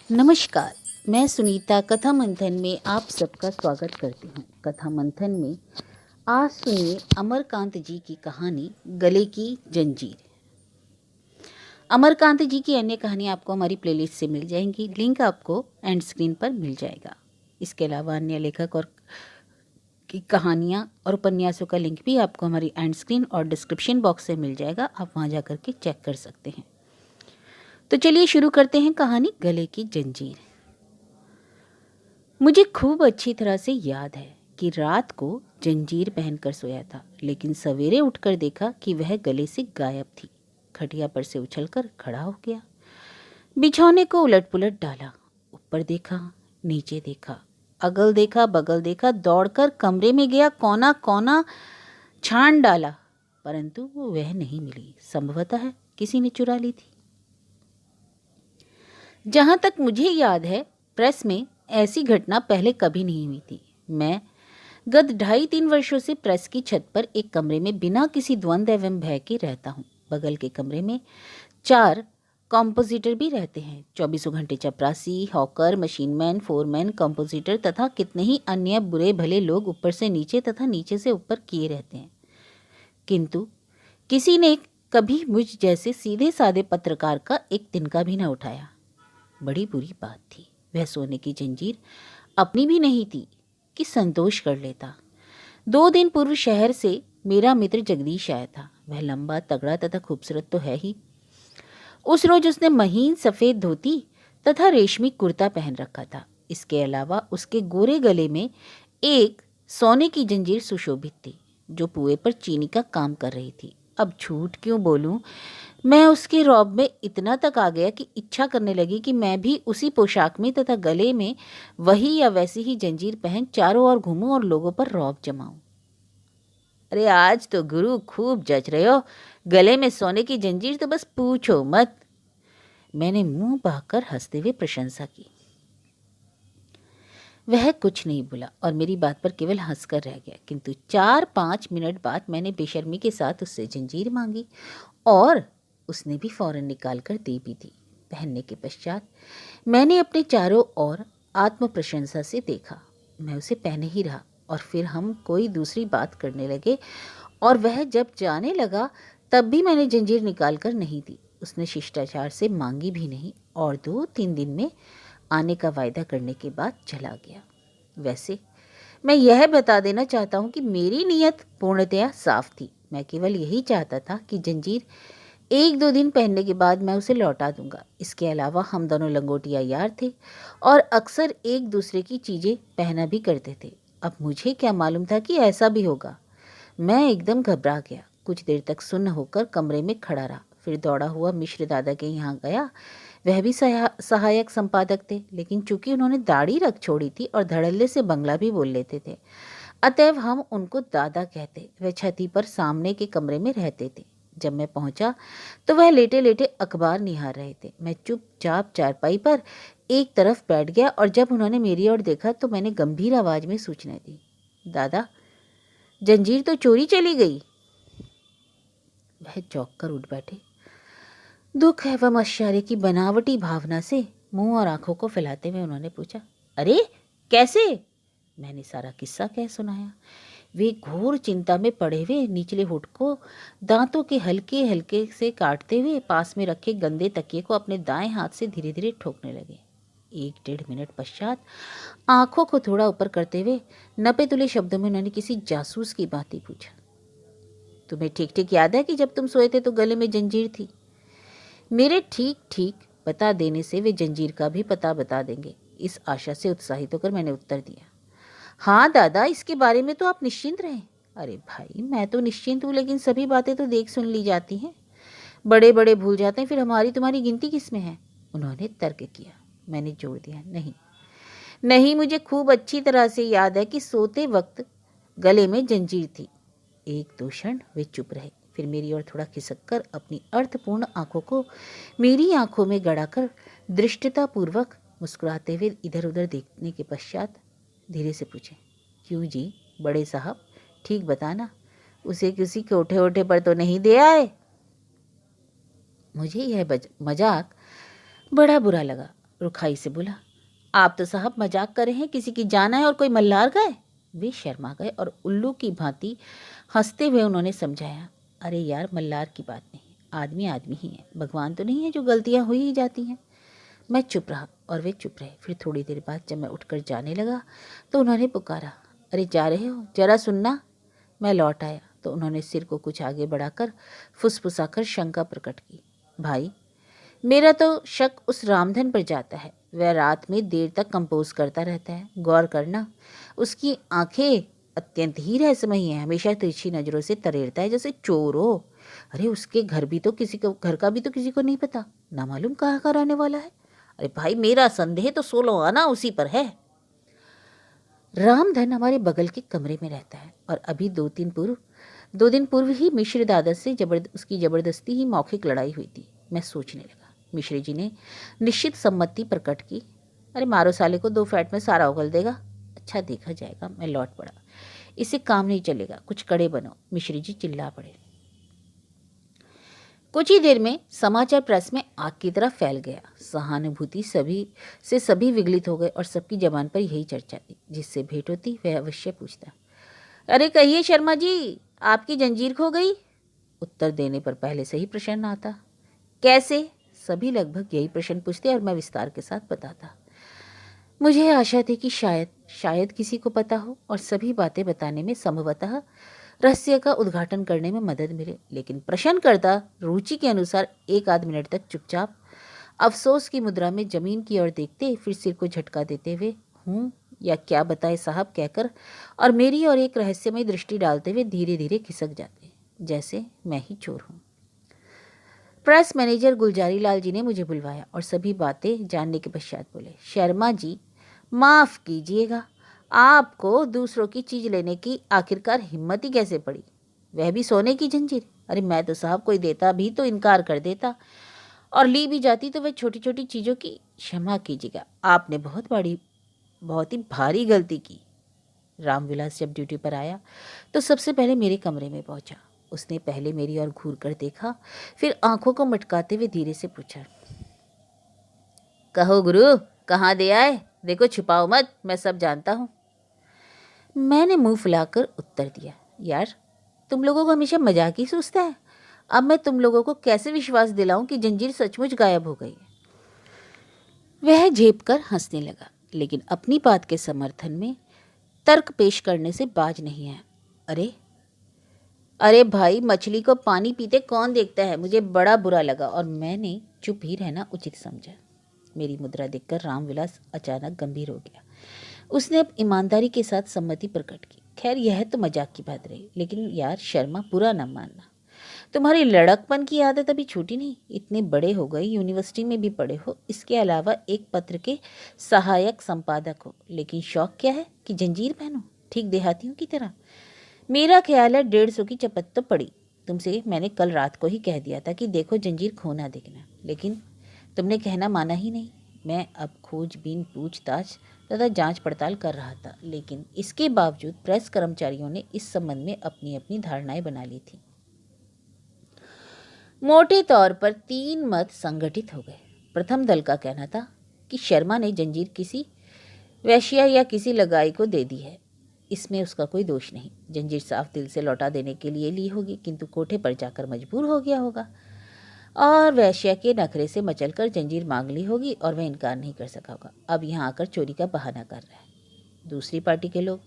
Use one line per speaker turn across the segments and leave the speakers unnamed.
नमस्कार, मैं सुनीता कथा मंथन में आप सबका स्वागत करती हूँ। कथा मंथन में आज सुनिए अमरकांत जी की कहानी गले की जंजीर। अमरकांत जी की अन्य कहानी आपको हमारी प्लेलिस्ट से मिल जाएंगी। लिंक आपको एंड स्क्रीन पर मिल जाएगा। इसके अलावा अन्य लेखक और की कहानियाँ और उपन्यासों का लिंक भी आपको हमारी एंड स्क्रीन और डिस्क्रिप्शन बॉक्स से मिल जाएगा। आप वहाँ जा करके चेक कर सकते हैं। तो चलिए शुरू करते हैं कहानी गले की जंजीर। मुझे खूब अच्छी तरह से याद है कि रात को जंजीर पहनकर सोया था, लेकिन सवेरे उठकर देखा कि वह गले से गायब थी। खटिया पर से उछलकर खड़ा हो गया, बिछौने को उलट पुलट डाला, ऊपर देखा, नीचे देखा, अगल देखा, बगल देखा, दौड़कर कमरे में गया, कोना कोना छान डाला, परंतु वह नहीं मिली। संभवतः किसी ने चुरा ली थी। जहां तक मुझे याद है, प्रेस में ऐसी घटना पहले कभी नहीं हुई थी। मैं गत 2.5-3 वर्षों से प्रेस की छत पर एक कमरे में बिना किसी द्वंद्व एवं भय के रहता हूँ। बगल के कमरे में 4 कॉम्पोजिटर भी रहते हैं। 24 घंटे चपरासी, हॉकर, मशीनमैन, फोरमैन, कॉम्पोजिटर तथा कितने ही अन्य बुरे भले लोग ऊपर से नीचे तथा नीचे से ऊपर किए रहते हैं, किंतु किसी ने कभी मुझ जैसे सीधे साधे पत्रकार का एक तिनका भी न उठाया। बड़ी बुरी बात थी। वह सोने की जंजीर अपनी भी नहीं थी कि संतोष कर लेता। 2 दिन पूर्व शहर से मेरा मित्र जगदीश आया था। वह लंबा, तगड़ा तथा खूबसूरत तो है ही। उस रोज उसने महीन सफ़ेद धोती तथा रेशमी कुर्ता पहन रखा था। इसके अलावा उसके गोरे गले में एक सोने की जंजीर सुशोभित थी, जो पुए पर चीनी का काम कर रही थी। अब झूठ क्यों बोलूं, मैं उसके रौब में इतना तक आ गया कि इच्छा करने लगी कि मैं भी उसी पोशाक में तथा गले में वही या वैसी ही जंजीर पहन चारों ओर घूमूं और लोगों पर रौब जमाऊं। अरे आज तो गुरु खूब जच रहे हो, गले में सोने की जंजीर तो बस पूछो मत। मैंने मुंह बहाकर हंसते हुए प्रशंसा की। वह कुछ नहीं बोला और मेरी बात पर केवल हंसकर रह गया, किंतु 4-5 मिनट बाद मैंने बेशर्मी के साथ उससे जंजीर मांगी और उसने भी फौरन निकाल कर दे भी दी। पहनने के पश्चात मैंने अपने चारों ओर आत्म प्रशंसा से देखा। मैं उसे पहने ही रहा और फिर हम कोई दूसरी बात करने लगे और वह जब जाने लगा तब भी मैंने जंजीर निकाल कर नहीं दी। उसने शिष्टाचार से मांगी भी नहीं और 2-3 दिन में आने का वायदा करने के बाद चला गया। वैसे मैं यह बता देना चाहता हूँ कि मेरी नीयत पूर्णतया साफ थी। मैं केवल यही चाहता था कि जंजीर 1-2 दिन पहनने के बाद मैं उसे लौटा दूंगा। इसके अलावा हम दोनों लंगोटिया यार थे और अक्सर एक दूसरे की चीज़ें पहना भी करते थे। अब मुझे क्या मालूम था कि ऐसा भी होगा। मैं एकदम घबरा गया। कुछ देर तक सुन्न होकर कमरे में खड़ा रहा, फिर दौड़ा हुआ मिश्र दादा के यहाँ गया। वह भी सहायक संपादक थे, लेकिन चूंकि उन्होंने दाढ़ी रख छोड़ी थी और धड़ल्ले से बंगला भी बोल लेते थे, अतएव हम उनको दादा कहते। वह छती पर सामने के कमरे में रहते थे। जब मैं पहुंचा तो वह लेटे लेटे अखबार निहार रहे थे। मैं चुपचाप चारपाई पर एक तरफ बैठ गया और जब उन्होंने मेरी ओर देखा तो मैंने गंभीर आवाज में सूचना दी, दादा, जंजीर तो चोरी चली गई। वह चौंक कर उठ बैठे। दुख एवं आश्चर्य की बनावटी भावना से मुंह और आंखों को फैलाते हुए उन्होंने पूछा, अरे कैसे? मैंने सारा किस्सा कह सुनाया। वे घोर चिंता में पड़े हुए निचले होठ को दांतों के हल्के हल्के से काटते हुए पास में रखे गंदे तकिए को अपने दाएं हाथ से धीरे धीरे ठोकने लगे। 1-1.5 मिनट पश्चात आंखों को थोड़ा ऊपर करते हुए नपे तुले शब्दों में उन्होंने किसी जासूस की बात ही पूछा, तुम्हें ठीक ठीक याद है कि जब तुम सोए थे तो गले में जंजीर थी? मेरे ठीक ठीक बता देने से वे जंजीर का भी पता बता देंगे, इस आशा से उत्साहित होकर मैंने उत्तर दिया। हाँ दादा, इसके बारे में तो आप निश्चिंत रहें। अरे भाई, मैं तो निश्चिंत हूँ, लेकिन सभी बातें तो देख सुन ली जाती हैं। बड़े बड़े भूल जाते हैं, फिर हमारी तुम्हारी गिनती किस में है? उन्होंने तर्क किया। मैंने जोड़ दिया, नहीं नहीं, मुझे खूब अच्छी तरह से याद है कि सोते वक्त गले में जंजीर थी। 1-2 क्षण वे चुप रहे, फिर मेरी ओर थोड़ा खिसक कर अपनी अर्थपूर्ण आंखों को मेरी आंखों में गड़ाकर दृष्टतापूर्वक मुस्कुराते हुए इधर उधर देखने के पश्चात धीरे से पूछे, क्यों जी बड़े साहब, ठीक बताना, उसे किसी कोठे ओठे पर तो नहीं दे आए? मुझे यह मजाक बड़ा बुरा लगा। रुखाई से बोला, आप तो साहब मजाक कर रहे हैं, किसी की जान है और कोई मल्लार गए। वे शर्मा गए और उल्लू की भांति हंसते हुए उन्होंने समझाया, अरे यार मल्लार की बात नहीं, आदमी आदमी ही है, भगवान तो नहीं है जो गलतियां हुई ही जाती हैं। मैं चुप रहा और वे चुप रहे। फिर थोड़ी देर बाद जब मैं उठकर जाने लगा तो उन्होंने पुकारा, अरे जा रहे हो, जरा सुनना। मैं लौट आया तो उन्होंने सिर को कुछ आगे बढ़ाकर फुसफुसाकर शंका प्रकट की, भाई मेरा तो शक उस रामधन पर जाता है। वह रात में देर तक कंपोज करता रहता है, गौर करना, उसकी आंखें अत्यंत ही रहस्यमयी हैं, हमेशा तिरछी नजरों से तरेरता है जैसे चोर हो। अरे उसके घर का भी तो किसी को नहीं पता, ना मालूम कहाँ का रहने वाला है। अरे भाई मेरा संदेह तो 16 आना उसी पर है। रामधन हमारे बगल के कमरे में रहता है और अभी 2 दिन पूर्व ही मिश्र दादा से उसकी जबरदस्ती ही मौखिक लड़ाई हुई थी। मैं सोचने लगा। मिश्र जी ने निश्चित सम्मति प्रकट की। अरे मारो साले को, 2 फैट में सारा उगल देगा। अच्छा देखा जाएगा। मैं लौट पड़ा। इससे काम नहीं चलेगा, कुछ कड़े बनो। मिश्र जी चिल्ला पड़े। कुछ ही देर में समाचार प्रेस में आग की तरह फैल गया। सहानुभूति सभी विगलित हो गए और सबकी जबान पर यही चर्चा थी। जिससे भेंट होती वह अवश्य पूछता, अरे कहिए शर्मा जी, आपकी जंजीर खो गई। उत्तर देने पर पहले से ही प्रश्न आता, कैसे। सभी लगभग यही प्रश्न पूछते और मैं विस्तार के साथ बताता। मुझे आशा थी कि शायद किसी को पता हो और सभी बातें बताने में संभवतः रहस्य का उद्घाटन करने में मदद मिले, लेकिन प्रश्नकर्ता रुचि के अनुसार 1 आध मिनट तक चुपचाप अफसोस की मुद्रा में जमीन की ओर देखते, फिर सिर को झटका देते हुए हूँ या क्या बताए साहब कहकर और मेरी और एक रहस्यमय दृष्टि डालते हुए धीरे धीरे खिसक जाते, जैसे मैं ही चोर हूँ। प्रेस मैनेजर गुलजारी लाल जी ने मुझे बुलवाया और सभी बातें जानने के पश्चात बोले, शर्मा जी माफ़ कीजिएगा, आपको दूसरों की चीज़ लेने की आखिरकार हिम्मत ही कैसे पड़ी, वह भी सोने की जंजीर। अरे मैं तो साहब कोई देता भी तो इनकार कर देता और ली भी जाती तो वह छोटी छोटी चीज़ों की। क्षमा कीजिएगा, आपने बहुत ही भारी गलती की। रामविलास जब ड्यूटी पर आया तो सबसे पहले मेरे कमरे में पहुंचा। उसने पहले मेरी ओर घूर कर देखा, फिर आंखों को मटकाते हुए धीरे से पूछा, कहो गुरु कहाँ दे आए, देखो छुपाओ मत, मैं सब जानता हूँ। मैंने मुंह फुलाकर उत्तर दिया, यार तुम लोगों को हमेशा मजाक ही सूझता है। अब मैं तुम लोगों को कैसे विश्वास दिलाऊं कि जंजीर सचमुच गायब हो गई है। वह झेप कर हंसने लगा, लेकिन अपनी बात के समर्थन में तर्क पेश करने से बाज नहीं आया। अरे भाई, मछली को पानी पीते कौन देखता है। मुझे बड़ा बुरा लगा और मैंने चुप ही रहना उचित समझा। मेरी मुद्रा देखकर रामविलास अचानक गंभीर हो गया। उसने अब ईमानदारी के साथ सम्मति प्रकट की। खैर यह तो मजाक की बात रही, लेकिन यार शर्मा बुरा न मानना, तुम्हारी लड़कपन की आदत अभी छूटी नहीं। इतने बड़े हो गए, यूनिवर्सिटी में भी पढ़े हो, इसके अलावा एक पत्र के सहायक संपादक हो, लेकिन शौक क्या है कि जंजीर पहनो, ठीक देहातियों की तरह। मेरा ख्याल है 150 की चपत तो पड़ी। तुमसे मैंने कल रात को ही कह दिया था कि देखो जंजीर खोना देखना, लेकिन तुमने कहना माना ही नहीं। मैं अब खोजबीन, पूछताछ तथा जांच पड़ताल कर रहा था, लेकिन इसके बावजूद प्रेस कर्मचारियों ने इस संबंध में अपनी अपनी धारणाएं बना ली थी। मोटे तौर पर 3 मत संगठित हो गए। प्रथम दल का कहना था कि शर्मा ने जंजीर किसी वैश्या या किसी लगाई को दे दी है, इसमें उसका कोई दोष नहीं। जंजीर साफ दिल से लौटा देने के लिए ली होगी, किंतु कोठे पर जाकर मजबूर हो गया होगा और वैश्या के नखरे से मचलकर जंजीर मांग ली होगी और वह इनकार नहीं कर सका होगा। अब यहाँ आकर चोरी का बहाना कर रहा है। दूसरी पार्टी के लोग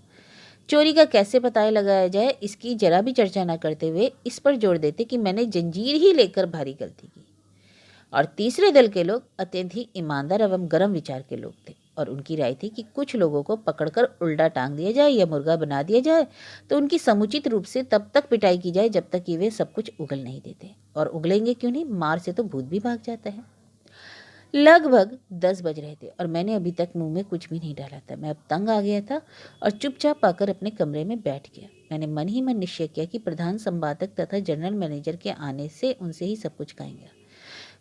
चोरी का कैसे पता लगाया जाए इसकी जरा भी चर्चा न करते हुए इस पर जोर देते कि मैंने जंजीर ही लेकर भारी गलती की। और तीसरे दल के लोग अत्यंत ही ईमानदार एवं गर्म विचार के लोग थे और उनकी राय थी कि कुछ लोगों को पकड़कर उल्टा टांग दिया जाए या मुर्गा बना दिया जाए तो उनकी समुचित रूप से तब तक पिटाई की जाए जब तक कि वे सब कुछ उगल नहीं देते। और उगलेंगे क्यों नहीं, मार से तो भूत भी भाग जाता है। लगभग 10 बज रहे थे और मैंने अभी तक मुंह में कुछ भी नहीं डाला था। मैं अब तंग आ गया था और चुपचाप आकर अपने कमरे में बैठ गया। मैंने मन ही मन निश्चय किया कि प्रधान संपादक तथा जनरल मैनेजर के आने से उनसे ही सब कुछ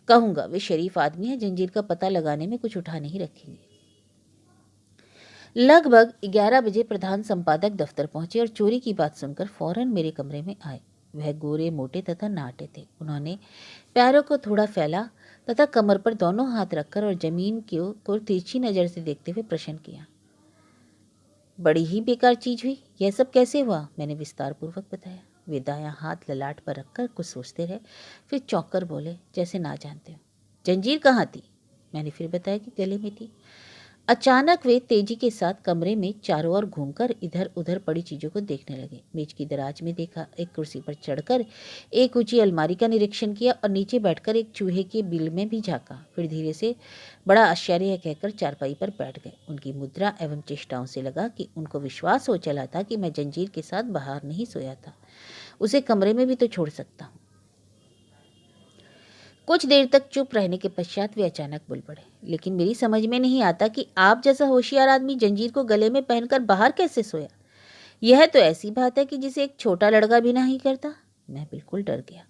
कहूँगा। वे शरीफ आदमी हैं, जंजीर का पता लगाने में कुछ उठा नहीं रखेंगे। लगभग 11 बजे प्रधान संपादक दफ्तर पहुंचे और चोरी की बात सुनकर फौरन मेरे कमरे में आए। वह गोरे, मोटे तथा नाटे थे। उन्होंने पैरों को थोड़ा फैला तथा कमर पर दोनों हाथ रखकर और जमीन को तिरछी नज़र से देखते हुए प्रश्न किया। बड़ी ही बेकार चीज हुई, यह सब कैसे हुआ? मैंने विस्तार पूर्वक बताया। वे दायां हाथ ललाट पर रखकर कुछ सोचते रहे, फिर चौंक कर बोले, जैसे ना जानते हो। जंजीर कहाँ थी? मैंने फिर बताया कि गले में थी। अचानक वे तेजी के साथ कमरे में चारों ओर घूमकर इधर उधर पड़ी चीजों को देखने लगे। मेज की दराज में देखा, एक कुर्सी पर चढ़कर एक ऊंची अलमारी का निरीक्षण किया और नीचे बैठकर एक चूहे के बिल में भी झांका। फिर धीरे से बड़ा आश्चर्य है कहकर चारपाई पर बैठ गए। उनकी मुद्रा एवं चेष्टाओं से लगा कि उनको विश्वास हो चला था कि मैं जंजीर के साथ बाहर नहीं सोया था, उसे कमरे में भी तो छोड़ सकता हूँ। कुछ देर तक चुप रहने के पश्चात वे अचानक बोल पड़े, लेकिन मेरी समझ में नहीं आता कि आप जैसा होशियार आदमी जंजीर को गले में पहनकर बाहर कैसे सोया। यह तो ऐसी बात है कि जिसे एक छोटा लड़का भी नहीं करता। मैं बिल्कुल डर गया।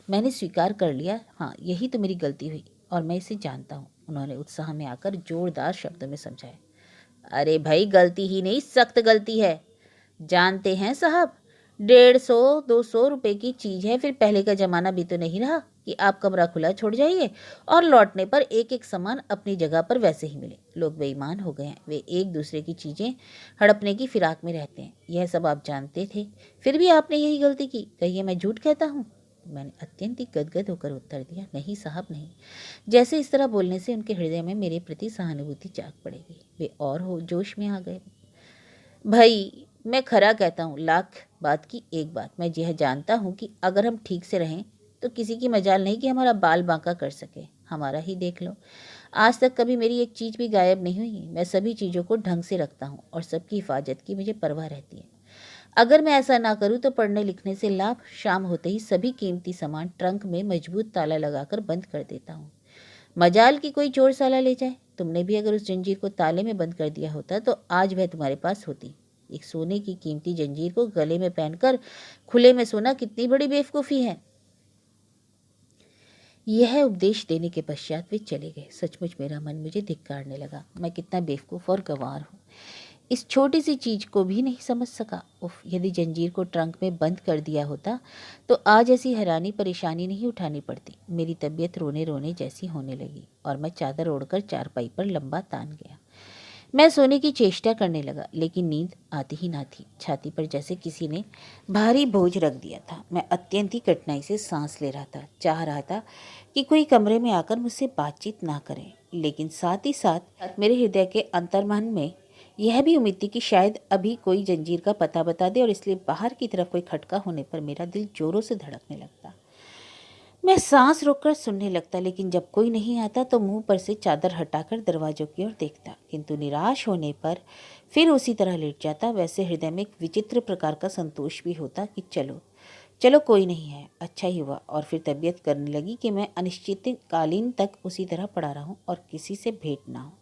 मैंने स्वीकार कर लिया, हाँ यही तो मेरी गलती हुई और मैं इसे जानता हूँ। उन्होंने उत्साह में आकर जोरदार शब्दों में समझाया। अरे भाई, गलती ही नहीं, सख्त गलती है। जानते हैं साहब, 150-200 रुपए की चीज है। फिर पहले का जमाना भी तो नहीं रहा कि आप कमरा खुला छोड़ जाइए और लौटने पर एक एक सामान अपनी जगह पर वैसे ही मिले। लोग बेईमान हो गए हैं, वे एक दूसरे की चीजें हड़पने की फिराक में रहते हैं। यह सब आप जानते थे, फिर भी आपने यही गलती की। कहिए मैं झूठ कहता हूँ? मैंने अत्यंत ही गदगद होकर उत्तर दिया, नहीं साहब नहीं। जैसे इस तरह बोलने से उनके हृदय में मेरे प्रति सहानुभूति जाग पड़ेगी। वे और हो जोश में आ गए। भाई मैं खरा कहता हूँ, लाख बात की एक बात, मैं यह जानता हूँ कि अगर हम ठीक से रहें तो किसी की मजाल नहीं कि हमारा बाल बांका कर सके। हमारा ही देख लो, आज तक कभी मेरी एक चीज़ भी गायब नहीं हुई। मैं सभी चीज़ों को ढंग से रखता हूँ और सबकी हिफाजत की मुझे परवाह रहती है। अगर मैं ऐसा ना करूँ तो पढ़ने लिखने से लाभ, शाम होते ही सभी कीमती सामान ट्रंक में मजबूत ताला लगाकर बंद कर देता हूँ। मजाल की कोई चोर साला ले जाए। तुमने भी अगर उस जंजीर को ताले में बंद कर दिया होता तो आज वह तुम्हारे पास होती। एक सोने की कीमती जंजीर को गले में पहनकर खुले में सोना कितनी बड़ी बेवकूफ़ी है। यह उपदेश देने के पश्चात वे चले गए। सचमुच मेरा मन मुझे धिक्कारने लगा। मैं कितना बेवकूफ़ और गंवार हूँ, इस छोटी सी चीज़ को भी नहीं समझ सका। उफ, यदि जंजीर को ट्रंक में बंद कर दिया होता तो आज ऐसी हैरानी परेशानी नहीं उठानी पड़ती। मेरी तबीयत रोने रोने जैसी होने लगी और मैं चादर ओढ़कर चारपाई पर लंबा तान गया। मैं सोने की चेष्टा करने लगा, लेकिन नींद आती ही ना थी। छाती पर जैसे किसी ने भारी बोझ रख दिया था। मैं अत्यंत ही कठिनाई से सांस ले रहा था। चाह रहा था कि कोई कमरे में आकर मुझसे बातचीत ना करे, लेकिन साथ ही साथ मेरे हृदय के अंतर्मन में यह भी उम्मीद थी कि शायद अभी कोई जंजीर का पता बता दे और इसलिए बाहर की तरफ कोई खटका होने पर मेरा दिल जोरों से धड़कने लगता। मैं सांस रोककर सुनने लगता, लेकिन जब कोई नहीं आता तो मुंह पर से चादर हटाकर दरवाजों की ओर देखता, किंतु निराश होने पर फिर उसी तरह लेट जाता। वैसे हृदय में एक विचित्र प्रकार का संतोष भी होता कि चलो चलो कोई नहीं है, अच्छा ही हुआ। और फिर तबीयत करने लगी कि मैं अनिश्चितकालीन तक उसी तरह पड़ा रहूं और किसी से भेंट ना हो।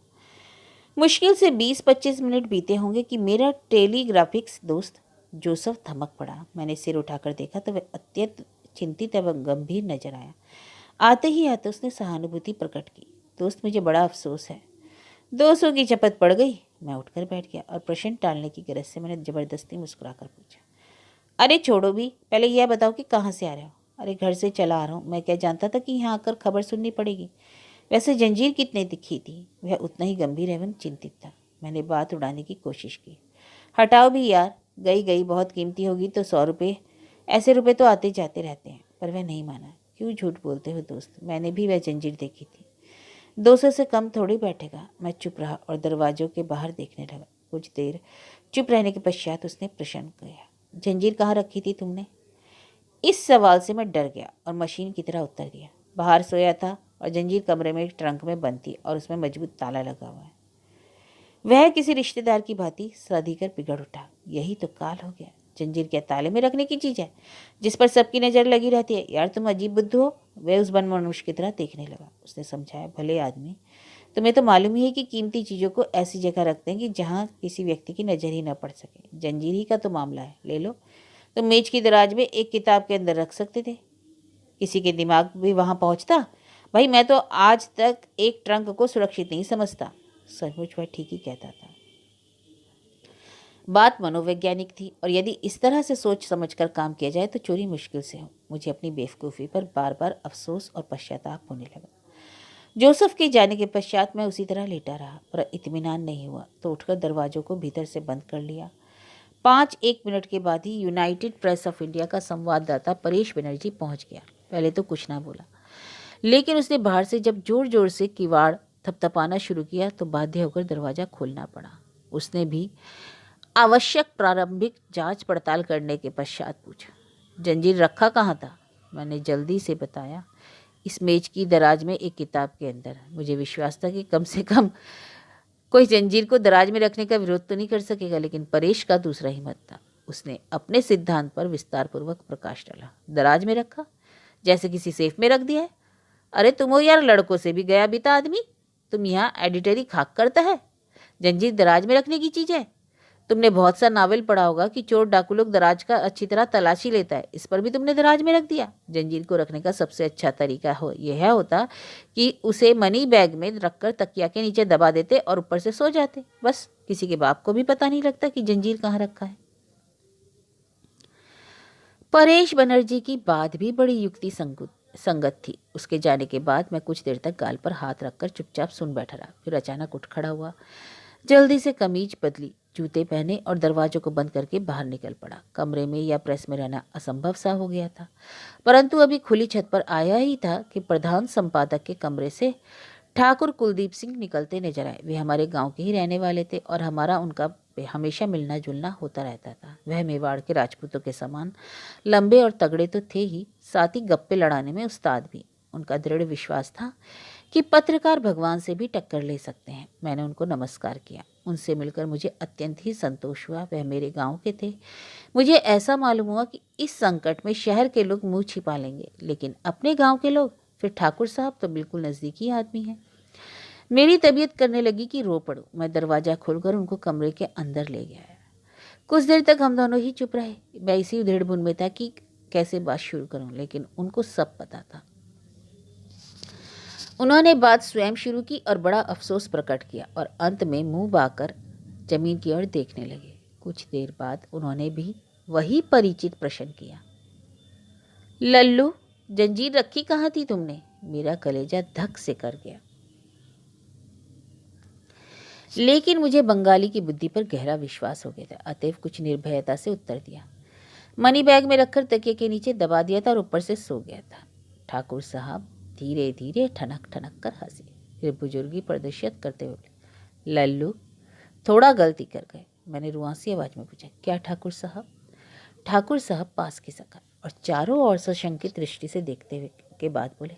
मुश्किल से 20-25 मिनट बीते होंगे कि मेरा टेलीग्राफिक्स दोस्त जोसेफ थमक पड़ा। मैंने सिर उठाकर देखा तो वह अत्यंत चिंतित एवं गंभीर नजर आया। आते ही आते उसने सहानुभूति प्रकट की। दोस्त, मुझे बड़ा अफसोस है। 200 की चपत पड़ गई। मैं उठकर बैठ गया और प्रश्न टालने की गरज से मैंने जबरदस्ती मुस्कुराकर पूछा, अरे छोड़ो भी, पहले यह बताओ कि कहाँ से आ रहे हो? अरे घर से चला आ रहा हूँ। मैं क्या जानता था कि यहाँ आकर खबर सुननी पड़ेगी। वैसे जंजीर कितने दिखी थी? वह उतना ही गंभीर एवं चिंतित था। मैंने बात उड़ाने की कोशिश की। हटाओ भी यार, गई गई बहुत कीमती होगी तो 100 रुपये, ऐसे रुपए तो आते जाते रहते हैं। पर वह नहीं माना। क्यों झूठ बोलते हो दोस्त, मैंने भी वह जंजीर देखी थी। 200 से कम थोड़ी बैठेगा। मैं चुप रहा और दरवाजों के बाहर देखने लगा। कुछ देर चुप रहने के पश्चात उसने प्रश्न किया, जंजीर कहाँ रखी थी तुमने? इस सवाल से मैं डर गया और मशीन की तरह उत्तर दिया, बाहर सोया था और जंजीर कमरे में एक ट्रंक में बंद थी और उसमें मजबूत ताला लगा हुआ है। वह किसी रिश्तेदार की भांति सधीकर बिगड़ उठा। यही तो काल हो गया। जंजीर क्या ताले में रखने की चीज़ है जिस पर सबकी नज़र लगी रहती है? यार तुम अजीब बुद्धू हो। वह उस बन मनुष्य की तरह देखने लगा। उसने समझाया, भले आदमी, तुम्हें तो मालूम ही है कि कीमती चीज़ों को ऐसी जगह रखते हैं कि जहाँ किसी व्यक्ति की नज़र ही न पड़ सके। जंजीर ही का तो मामला है, ले लो। तुम मेज की दराज में एक किताब के अंदर रख सकते थे, किसी के दिमाग भी वहाँ पहुँचता। भाई मैं तो आज तक एक ट्रंक को सुरक्षित नहीं समझता। सचमुच वह ठीक ही कहता था। बात मनोवैज्ञानिक थी और यदि इस तरह से सोच समझकर काम किया जाए तो चोरी मुश्किल से हो। मुझे अपनी बेवकूफ़ी पर बार बार अफसोस और पश्चाताप होने लगा। जोसेफ के जाने के पश्चात मैं उसी तरह लेटा रहा, पर इत्मीनान नहीं हुआ तो उठकर दरवाजों को भीतर से बंद कर लिया। 1 मिनट के बाद ही यूनाइटेड प्रेस ऑफ इंडिया का संवाददाता परेश बनर्जी पहुंच गया। पहले तो कुछ ना बोला, लेकिन उसने बाहर से जब जोर जोर से किवाड़ थपथपाना शुरू किया तो बाध्य होकर दरवाज़ा खोलना पड़ा। उसने भी आवश्यक प्रारंभिक जांच पड़ताल करने के पश्चात पूछा, जंजीर रखा कहाँ था? मैंने जल्दी से बताया, इस मेज की दराज में एक किताब के अंदर। मुझे विश्वास था कि कम से कम कोई जंजीर को दराज में रखने का विरोध तो नहीं कर सकेगा, लेकिन परेश का दूसरा ही मत था। उसने अपने सिद्धांत पर विस्तारपूर्वक प्रकाश डाला। दराज में रखा? जैसे किसी सेफ में रख दिया है? अरे तुम हो यार लड़कों से भी गया बीता आदमी, तुम यहाँ एडिटरी खाक करता है। जंजीर दराज में रखने की चीज़ है? तुमने बहुत सा नावल पढ़ा होगा कि चोर डाकू लोग दराज का अच्छी तरह तलाशी लेता है, इस पर भी तुमने दराज में रख दिया। जंजीर को रखने का सबसे अच्छा तरीका यह होता कि उसे मनी बैग में रखकर तकिया के नीचे दबा देते और ऊपर से सो जाते, बस किसी के बाप को भी पता नहीं लगता कि जंजीर कहाँ रखा है। परेश बनर्जी की बात भी बड़ी युक्ति संगत थी। उसके जाने के बाद मैं कुछ देर तक गाल पर हाथ रखकर चुपचाप सुन बैठा रहा। फिर अचानक उठ खड़ा हुआ, जल्दी से कमीज बदली, जूते पहने और दरवाजों को बंद करके बाहर निकल पड़ा। कमरे में या प्रेस में रहना असंभव सा हो गया था, परंतु अभी खुली छत पर आया ही था कि प्रधान संपादक के कमरे से ठाकुर कुलदीप सिंह निकलते नजर आए। वे हमारे गांव के ही रहने वाले थे और हमारा उनका हमेशा मिलना जुलना होता रहता था। वह मेवाड़ के राजपूतों के समान लंबे और तगड़े तो थे ही, साथ ही गप्पे लड़ाने में उस्ताद भी। उनका दृढ़ विश्वास था कि पत्रकार भगवान से भी टक्कर ले सकते हैं। मैंने उनको नमस्कार किया। उनसे मिलकर मुझे अत्यंत ही संतोष हुआ। वह मेरे गांव के थे। मुझे ऐसा मालूम हुआ कि इस संकट में शहर के लोग मुंह छिपा लेंगे, लेकिन अपने गांव के लोग, फिर ठाकुर साहब तो बिल्कुल नज़दीकी आदमी हैं। मेरी तबीयत करने लगी कि रो पड़ूं। मैं दरवाज़ा खोलकर उनको कमरे के अंदर ले गया। कुछ देर तक हम दोनों ही चुप रहे। मैं इसी उधेड़-बुन में था कि कैसे बात शुरू करूं, लेकिन उनको सब पता था। उन्होंने बात स्वयं शुरू की और बड़ा अफसोस प्रकट किया और अंत में मुंह बाकर जमीन की ओर देखने लगे। कुछ देर बाद उन्होंने भी वही परिचित प्रश्न किया, लल्लू जंजीर रखी कहाँ थी तुमने? मेरा कलेजा धक से कर गया, लेकिन मुझे बंगाली की बुद्धि पर गहरा विश्वास हो गया था। अतएव कुछ निर्भयता से उत्तर दिया, मनी बैग में रखकर तकिए के नीचे दबा दिया था और ऊपर से सो गया था। ठाकुर साहब धीरे धीरे ठनक ठनक कर हंसे, फिर बुजुर्गी प्रदर्शित करते हुए, लल्लू थोड़ा गलती कर गए। मैंने रुआसी आवाज में पूछा, क्या ठाकुर साहब? ठाकुर साहब पास खिसका और चारों ओर सशंकित दृष्टि से देखते हुए के बाद बोले,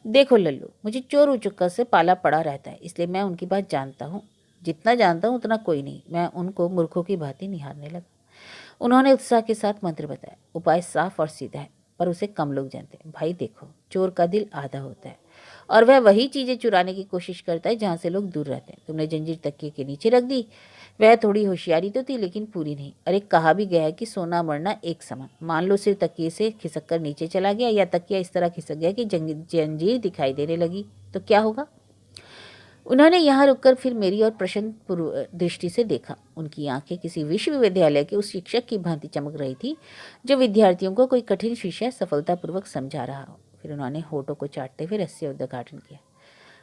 देखो लल्लू, मुझे चोर उचक्का से पाला पड़ा रहता है, इसलिए मैं उनकी बात जानता हूँ। जितना जानता हूँ उतना कोई नहीं। मैं उनको मूर्खों की भांति निहारने लगा। उन्होंने उत्साह के साथ मंत्र बताया। उपाय साफ और सीधा है, पर उसे कम लोग जानते हैं। भाई देखो, चोर का दिल आधा होता है और वह वही चीज़ें चुराने की कोशिश करता है जहाँ से लोग दूर रहते हैं। तुमने जंजीर तकिए के नीचे रख दी। वह थोड़ी होशियारी तो थी, लेकिन पूरी नहीं। अरे कहा भी गया है कि सोना मरना एक समान। मान लो सिर तकिए से खिसक कर नीचे चला गया, या तकिया इस तरह खिसक गया कि जंजीर दिखाई देने लगी, तो क्या होगा? उन्होंने यहाँ रुककर फिर मेरी और प्रश्न दृष्टि से देखा। उनकी आंखें किसी विश्वविद्यालय के उस शिक्षक की भांति चमक रही थी जो विद्यार्थियों को कोई कठिन विषय सफलतापूर्वक समझा रहा हो। फिर उन्होंने होठों को चाटते हुए रस्सी उद्घाटन किया।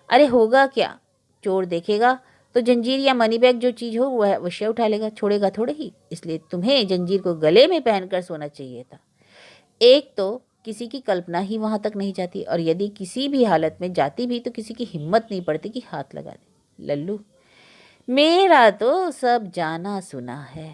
अरे होगा क्या? चोर देखेगा तो जंजीर या मनी बैग जो चीज़ हो वह विषय उठा लेगा, छोड़ेगा थोड़े ही। इसलिए तुम्हें जंजीर को गले में पहनकर सोना चाहिए था। एक तो किसी की कल्पना ही वहां तक नहीं जाती, और यदि किसी भी हालत में जाती भी तो किसी की हिम्मत नहीं पड़ती कि हाथ लगा दे। लल्लू, मेरा तो सब जाना सुना है।